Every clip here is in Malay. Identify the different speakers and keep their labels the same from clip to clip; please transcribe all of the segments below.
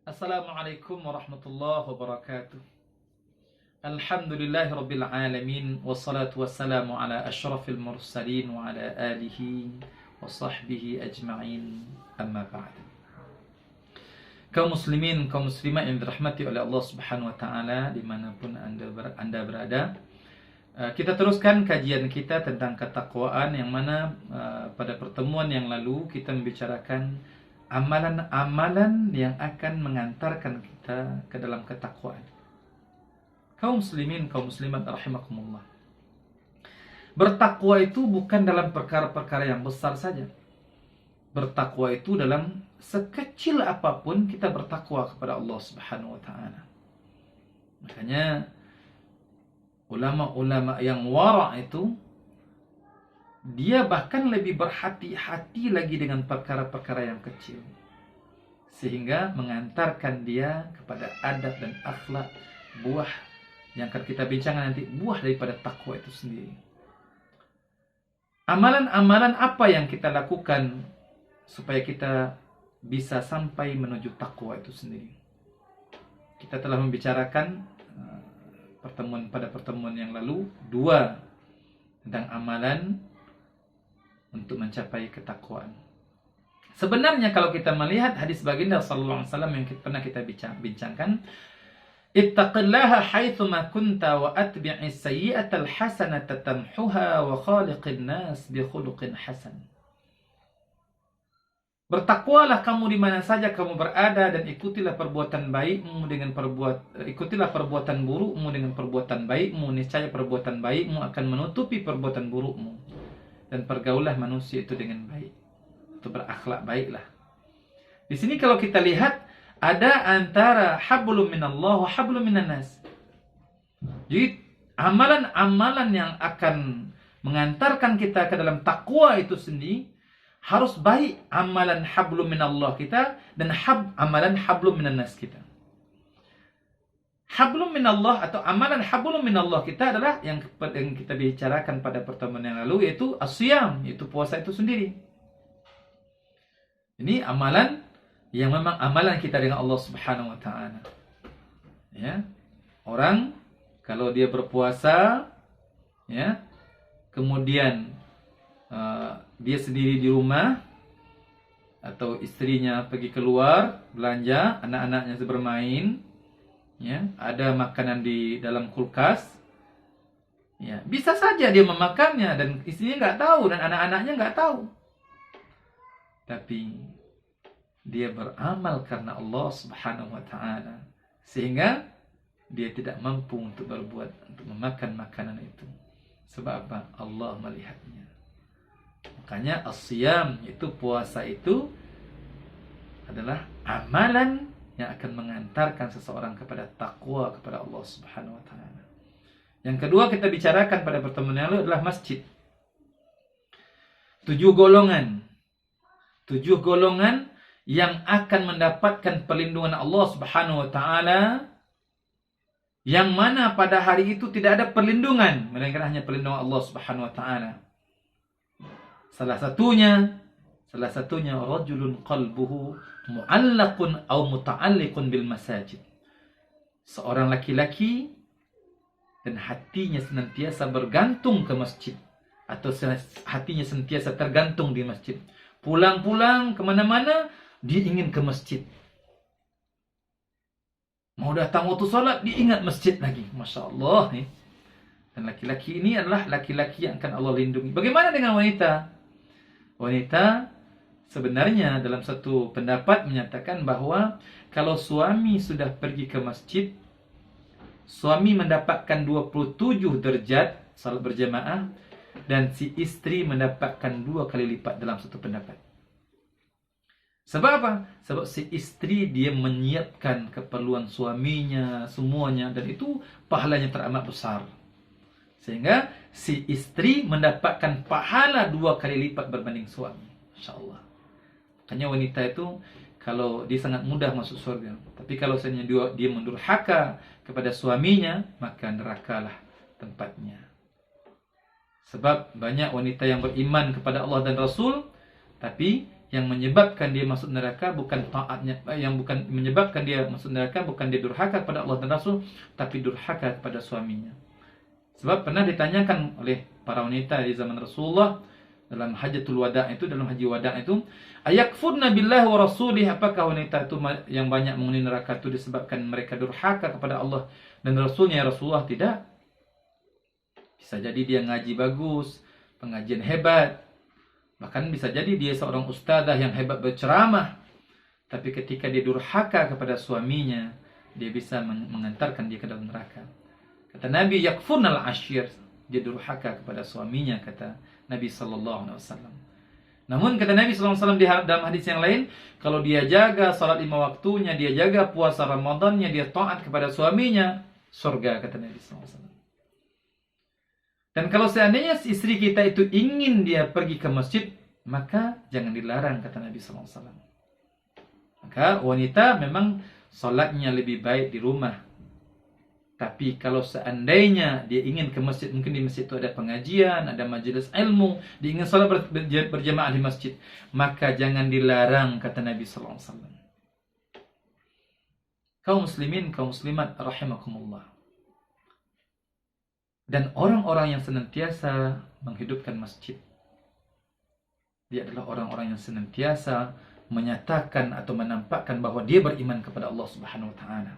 Speaker 1: Assalamualaikum warahmatullahi wabarakatuh. Alhamdulillahi rabbil alamin. Wassalatu wassalamu ala asyrafil mursalin wa ala alihi wa sahbihi ajma'in. Amma ba'd. Kaum muslimin, kaum muslimat yang dirahmati oleh Allah Subhanahu wa taala dimanapun Anda berada. Kita teruskan kajian kita tentang ketakwaan, yang mana pada pertemuan yang lalu kita membicarakan amalan-amalan yang akan mengantarkan kita ke dalam ketakwaan. Kaum muslimin, kaum muslimat rahimakumullah. Bertakwa itu bukan dalam perkara-perkara yang besar saja. Bertakwa itu dalam sekecil apapun kita bertakwa kepada Allah Subhanahu wa taala. Makanya ulama-ulama yang wara' itu dia bahkan lebih berhati-hati lagi dengan perkara-perkara yang kecil, sehingga mengantarkan dia kepada adab dan akhlak, buah yang akan kita bincangkan nanti, buah daripada takwa itu sendiri. Amalan-amalan apa yang kita lakukan supaya kita bisa sampai menuju takwa itu sendiri? Kita telah membicarakan pada pertemuan yang lalu dua tentang amalan untuk mencapai ketakwaan. Sebenarnya kalau kita melihat hadis baginda sallallahu alaihi wasallam yang pernah kita bincangkan, ittaqillaha haitsuma kunta wa atbi'is sayyi'atal hasanata tamhuha wa khaliqin nas bi khuluqin hasan. Bertakwalah kamu di mana saja kamu berada, dan ikutilah perbuatan baikmu dengan ikutilah perbuatan burukmu dengan perbuatan baikmu. Niscaya perbuatan baikmu akan menutupi perbuatan burukmu. Dan pergaulah manusia itu dengan baik, itu berakhlak baiklah. Di sini kalau kita lihat ada antara hablum minallah wa hablum minan nas. Jadi amalan-amalan yang akan mengantarkan kita ke dalam takwa itu sendiri harus baik, amalan hablum minallah kita dan amalan hablum minan nas kita. Hablum minallah atau amalan hablum minallah kita adalah yang kita bicarakan pada pertemuan yang lalu, yaitu as-siyam, yaitu puasa itu sendiri. Ini amalan yang memang amalan kita dengan Allah Subhanahu wa taala. Ya. Orang kalau dia berpuasa, ya, kemudian dia sendiri di rumah atau istrinya pergi keluar belanja, anak-anaknya bermain, ya, ada makanan di dalam kulkas, ya, bisa saja dia memakannya dan istrinya nggak tahu dan anak-anaknya nggak tahu, tapi dia beramal karena Allah Subhanahu wa taala, sehingga dia tidak mampu untuk memakan makanan itu. Sebab apa? Allah melihatnya. Makanya as-siyam, itu puasa itu adalah amalan yang akan mengantarkan seseorang kepada takwa kepada Allah Subhanahu wa taala. Yang kedua kita bicarakan pada pertemuan yang lalu adalah masjid. 7 golongan yang akan mendapatkan perlindungan Allah Subhanahu wa taala, yang mana pada hari itu tidak ada perlindungan melainkan hanya perlindungan Allah Subhanahu wa taala. Salah satunya rajulun qalbuhu mu'allaqun aw muta'alliqun bil masajid. Seorang laki-laki dan hatinya senantiasa bergantung ke masjid, atau hatinya senantiasa tergantung di masjid. Pulang-pulang kemana-mana dia ingin ke masjid. Mau datang waktu salat dia ingat masjid lagi. Masya Allah nih. Dan laki-laki ini adalah laki-laki yang akan Allah lindungi. Bagaimana dengan wanita? Wanita sebenarnya dalam satu pendapat menyatakan bahwa kalau suami sudah pergi ke masjid, suami mendapatkan 27 derajat salat berjamaah, dan si istri mendapatkan 2 kali lipat dalam satu pendapat. Sebab apa? Sebab si istri dia menyiapkan keperluan suaminya semuanya, dan itu pahalanya teramat besar. Sehingga si istri mendapatkan pahala 2 kali lipat berbanding suami. Masya Allah. Makanya wanita itu kalau dia sangat mudah masuk surga. Tapi kalau seandainya dia mendurhaka kepada suaminya, maka nerakalah tempatnya. Sebab banyak wanita yang beriman kepada Allah dan Rasul, tapi yang menyebabkan dia masuk neraka bukan taatnya, yang bukan menyebabkan dia masuk neraka bukan dia durhaka kepada Allah dan Rasul, tapi durhaka kepada suaminya. Sebab pernah ditanyakan oleh para wanita di zaman Rasulullah dalam hajatul wada' itu, dalam haji wada' itu, ayakfurna billahi wa rasulih, apakah wanita itu yang banyak menghuni neraka itu disebabkan mereka durhaka kepada Allah dan Rasulnya? Ya Rasulullah, tidak. Bisa jadi dia ngaji bagus, pengajian hebat, bahkan bisa jadi dia seorang ustazah yang hebat berceramah, tapi ketika dia durhaka kepada suaminya, dia bisa mengantarkan dia ke dalam neraka. Kata Nabi, yakfurnal ashir, dia durhaka kepada suaminya, kata Nabi sallallahu alaihi wasallam. Namun kata Nabi sallallahu alaihi wasallam dalam hadis yang lain, kalau dia jaga salat 5 waktunya, dia jaga puasa Ramadannya, dia taat kepada suaminya, surga, kata Nabi sallallahu alaihi wasallam. Dan kalau seandainya istri kita itu ingin dia pergi ke masjid, maka jangan dilarang, kata Nabi sallallahu alaihi wasallam. Maka wanita memang salatnya lebih baik di rumah. Tapi kalau seandainya dia ingin ke masjid, mungkin di masjid itu ada pengajian, ada majelis ilmu, dia ingin salat berjamaah di masjid, maka jangan dilarang, kata Nabi sallallahu alaihi wasallam. Kaum muslimin, kaum muslimat rahimakumullah. Dan orang-orang yang senantiasa menghidupkan masjid, dia adalah orang-orang yang senantiasa menyatakan atau menampakkan bahwa dia beriman kepada Allah Subhanahu wa taala.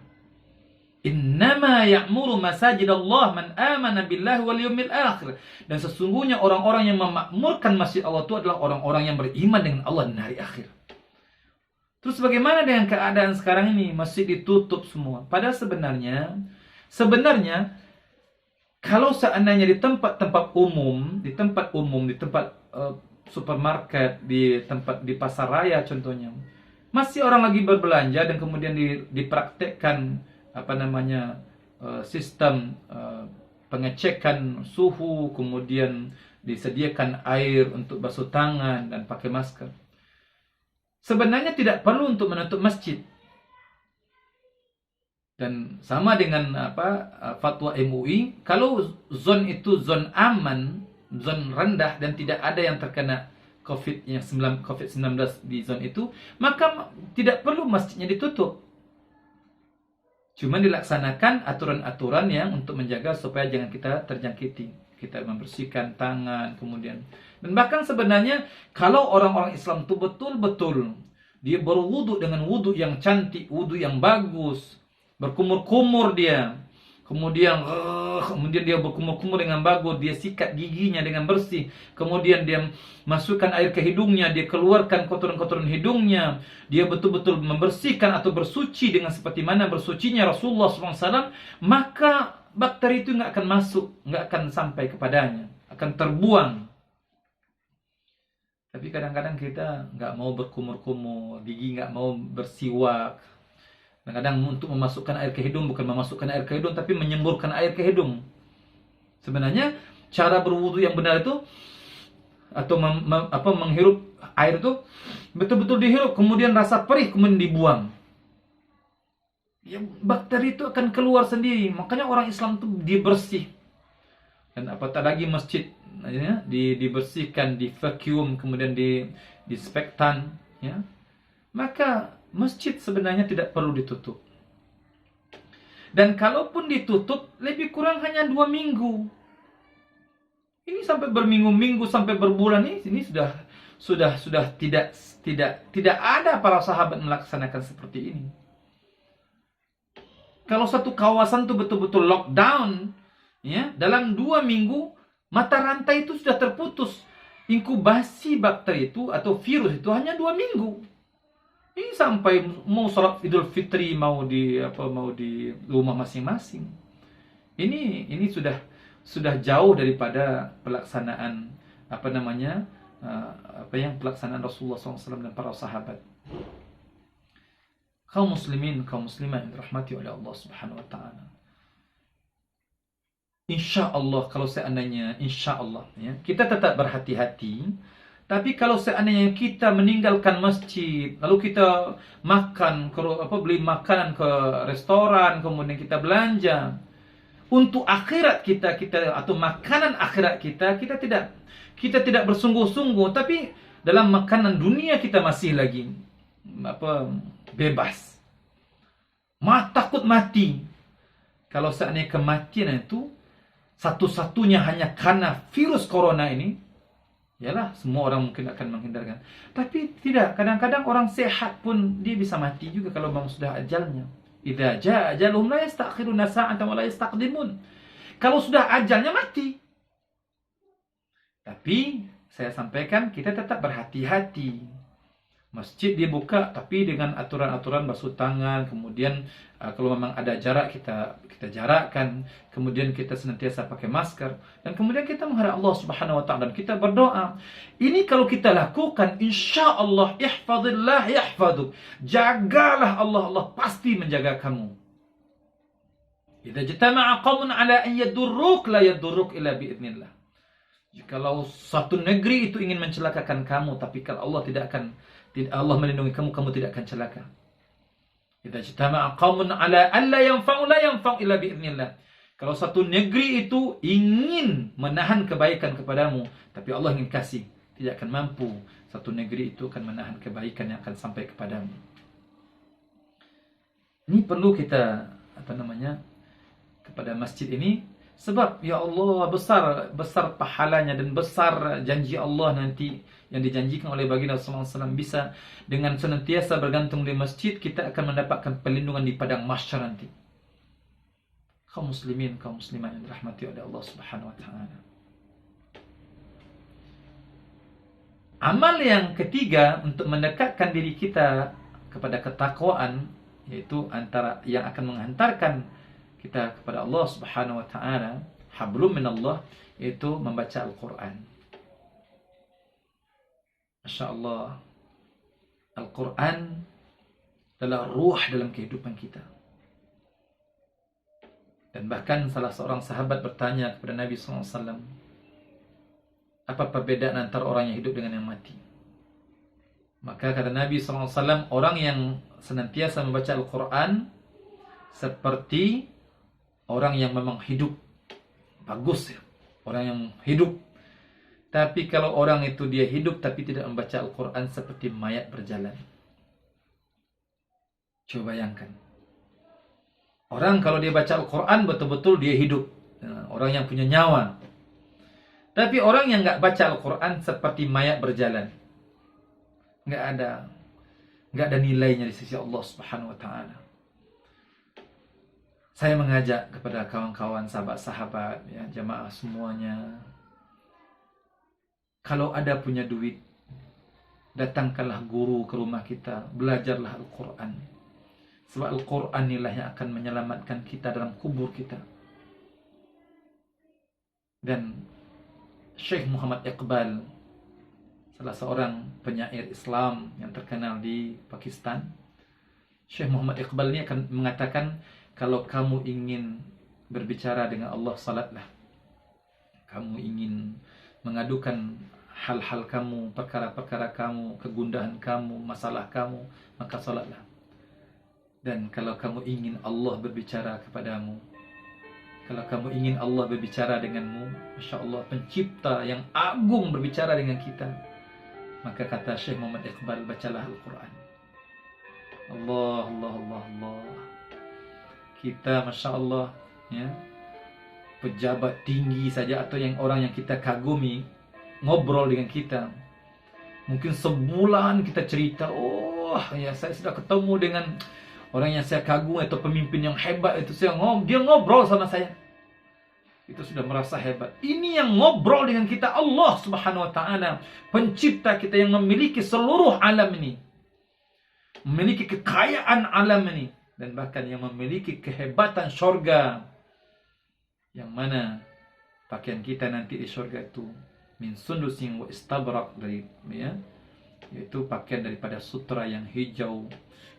Speaker 1: Innama ya'muru masajidallah man amana billahi wal yawmil akhir. Dan sesungguhnya orang-orang yang memakmurkan masjid Allah itu adalah orang-orang yang beriman dengan Allah dan hari akhir. Terus bagaimana dengan keadaan sekarang ini? Masjid ditutup semua. Padahal sebenarnya kalau seandainya di tempat umum, di tempat supermarket, di pasar raya contohnya, masih orang lagi berbelanja dan kemudian dipraktekkan sistem pengecekan suhu, kemudian disediakan air untuk basuh tangan dan pakai masker. Sebenarnya tidak perlu untuk menutup masjid. Dan sama dengan fatwa MUI, kalau zon itu zon aman, zon rendah dan tidak ada yang terkena COVID-19 di zon itu, maka tidak perlu masjidnya ditutup. Cuma dilaksanakan aturan-aturan yang untuk menjaga supaya jangan kita terjangkiti. Kita membersihkan tangan, kemudian. Dan bahkan sebenarnya kalau orang-orang Islam itu betul-betul dia berwudu dengan wudu yang cantik, wudu yang bagus, berkumur-kumur dia, kemudian dia berkumur-kumur dengan bagus, dia sikat giginya dengan bersih, kemudian dia masukkan air ke hidungnya, dia keluarkan kotoran-kotoran hidungnya, dia betul-betul membersihkan atau bersuci dengan seperti mana bersucinya Rasulullah SAW, maka bakteri itu nggak akan masuk, nggak akan sampai kepadanya, akan terbuang. Tapi kadang-kadang kita nggak mau berkumur-kumur, gigi nggak mau bersiwak. Kadang untuk memasukkan air ke hidung, bukan memasukkan air ke hidung, tapi menyemburkan air ke hidung. Sebenarnya cara berwudu yang benar itu, atau menghirup air itu, betul-betul dihirup, kemudian rasa perih, kemudian dibuang. Ya, bakteri itu akan keluar sendiri. Makanya orang Islam itu dibersih. Dan apatah lagi masjid, ya, dibersihkan, di vacuum, kemudian dispektan, ya. Maka masjid sebenarnya tidak perlu ditutup. Dan kalaupun ditutup, lebih kurang hanya 2 minggu. Ini sampai berminggu-minggu, sampai berbulan ini sudah tidak ada para sahabat melaksanakan seperti ini. Kalau satu kawasan itu betul-betul lockdown, ya, dalam 2 minggu mata rantai itu sudah terputus. Inkubasi bakteri itu atau virus itu hanya 2 minggu. Ini sampai mau sholat Idul Fitri mau di rumah masing-masing. Ini sudah jauh daripada pelaksanaan pelaksanaan Rasulullah SAW dan para sahabat. Kaum muslimin, kaum muslimat yang dirahmati oleh Allah Subhanahu wa taala. Insyaallah kalau seandainya insyaallah, ya, kita tetap berhati-hati. Tapi kalau seandainya kita meninggalkan masjid, lalu kita beli makanan ke restoran, kemudian kita belanja untuk akhirat kita atau makanan akhirat kita tidak bersungguh-sungguh, tapi dalam makanan dunia kita masih lagi bebas. Takut mati. Kalau seandainya kematian itu satu-satunya hanya karena virus corona ini, yalah, semua orang mungkin akan menghindarkan. Tapi tidak, kadang-kadang orang sehat pun dia bisa mati juga kalau memang sudah ajalnya. Idza jaa ajaluhum la yastakhiruna sa'atan wa la yastaqdimun. Kalau sudah ajalnya mati. Tapi saya sampaikan kita tetap berhati-hati. Masjid dibuka tapi dengan aturan-aturan basuh tangan, kemudian kalau memang ada jarak kita jarakkan, kemudian kita senantiasa pakai masker, dan kemudian kita menghadap Allah Subhanahu wa taala dan kita berdoa. Ini kalau kita lakukan, insyaallah ihfazillah yahfazuk. Jagalah Allah, Allah pasti menjaga kamu. Idza jatama'a qaumun 'ala an yadurruk la yadurruk illa biidznillah. Jikalau satu negeri itu ingin mencelakakan kamu, tapi kalau Allah melindungi kamu, kamu tidak akan celaka. Idza jtama'a qaumun 'ala alla yanfa'u la yanfa'u illa biidznillah. Kalau satu negeri itu ingin menahan kebaikan kepadamu, tapi Allah ingin kasih, tidak akan mampu satu negeri itu akan menahan kebaikan yang akan sampai kepadamu. Ini perlu kita kepada masjid ini, sebab ya Allah besar pahalanya dan besar janji Allah nanti yang dijanjikan oleh baginda sallallahu alaihi wasallam. Bisa dengan senantiasa bergantung di masjid, kita akan mendapatkan perlindungan di padang mahsyar nanti. Kaum muslimin, kaum muslimat yang dirahmati oleh Allah Subhanahu wa taala. Amal yang ketiga untuk mendekatkan diri kita kepada ketakwaan, yaitu antara yang akan menghantarkan kita kepada Allah Subhanahu wa taala, hablum minallah, yaitu membaca Al-Qur'an. Masya Allah, Al-Quran adalah ruh dalam kehidupan kita. Dan bahkan salah seorang sahabat bertanya kepada Nabi SAW, apa perbedaan antara orang yang hidup dengan yang mati? Maka kata Nabi SAW, orang yang senantiasa membaca Al-Quran seperti orang yang memang hidup. Bagus ya, orang yang hidup. Tapi kalau orang itu dia hidup tapi tidak membaca Al-Quran, seperti mayat berjalan. Coba bayangkan. Orang kalau dia baca Al-Quran betul-betul dia hidup. Orang yang punya nyawa. Tapi orang yang nggak baca Al-Quran seperti mayat berjalan. Nggak ada nilainya di sisi Allah Subhanahu wa taala. Saya mengajak kepada kawan-kawan, sahabat-sahabat, ya, jamaah semuanya. Kalau ada punya duit, datangkanlah guru ke rumah kita, belajarlah Al-Quran. Sebab Al-Quran inilah yang akan menyelamatkan kita dalam kubur kita. Dan Syekh Muhammad Iqbal, salah seorang penyair Islam yang terkenal di Pakistan, Syekh Muhammad Iqbal ini akan mengatakan, kalau kamu ingin berbicara dengan Allah, salatlah. Kamu ingin mengadukan hal-hal kamu, perkara-perkara kamu, kegundahan kamu, masalah kamu, maka salatlah. Dan kalau kamu ingin Allah berbicara kepadamu, kalau kamu ingin Allah berbicara denganmu, Masya Allah, pencipta yang agung berbicara dengan kita, maka kata Syekh Muhammad Iqbal, bacalah Al-Quran. Allah, Allah, Allah, Allah. Kita Masya Allah, ya, pejabat tinggi saja atau yang orang yang kita kagumi ngobrol dengan kita, mungkin sebulan kita cerita, oh ya saya sudah ketemu dengan orang yang saya kagum atau pemimpin yang hebat itu, dia ngobrol sama saya, itu sudah merasa hebat. Ini yang ngobrol dengan kita Allah Subhanahu wa taala, pencipta kita yang memiliki seluruh alam ini, memiliki kekayaan alam ini, dan bahkan yang memiliki kehebatan syurga, yang mana pakaian kita nanti di syurga itu min sundusin wa istabrak, dari ya, yaitu pakaian daripada sutra yang hijau,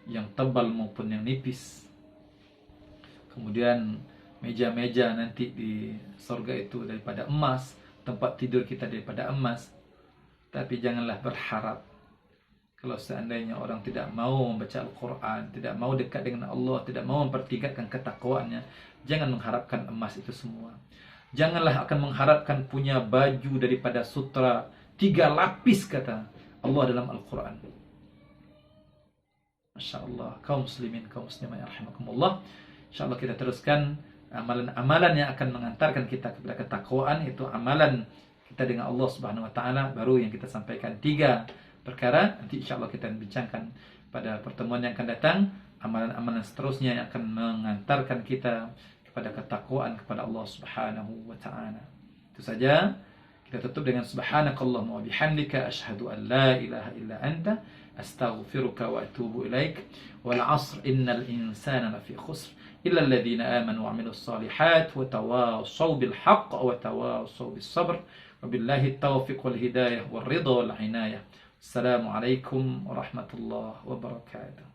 Speaker 1: yang tebal maupun yang nipis. Kemudian meja-meja nanti di surga itu daripada emas, tempat tidur kita daripada emas. Tapi janganlah berharap kalau seandainya orang tidak mau membaca Al-Quran, tidak mau dekat dengan Allah, tidak mau mempertingkatkan ketakwaannya, jangan mengharapkan emas itu semua. Janganlah akan mengharapkan punya baju daripada sutra 3 lapis, kata Allah dalam Al-Quran. Masya Allah, kaum muslimin, kaum muslimah, rahimakumullah. Insya Allah kita teruskan amalan-amalan yang akan mengantarkan kita kepada ketakwaan, itu amalan kita dengan Allah Subhanahu wa taala. Baru yang kita sampaikan 3 perkara, nanti insya Allah kita bincangkan pada pertemuan yang akan datang, amalan-amalan seterusnya yang akan mengantarkan kita kepada ketakwaan kepada Allah Subhanahu wa taala. Itu saja. Kita tutup dengan subhanakallahumma wa bihamdika asyhadu an la ilaha illa anta astaghfiruka wa atubu ilaik. Wal 'asr innal insana lafi khusr illa alladhina amanu wa 'amilus solihat wa tawassaw bil haqq wa tawassaw bis sabr. Wabillahi taufiq wal hidayah wal ridha wal inayah. Assalamualaikum warahmatullahi wabarakatuh.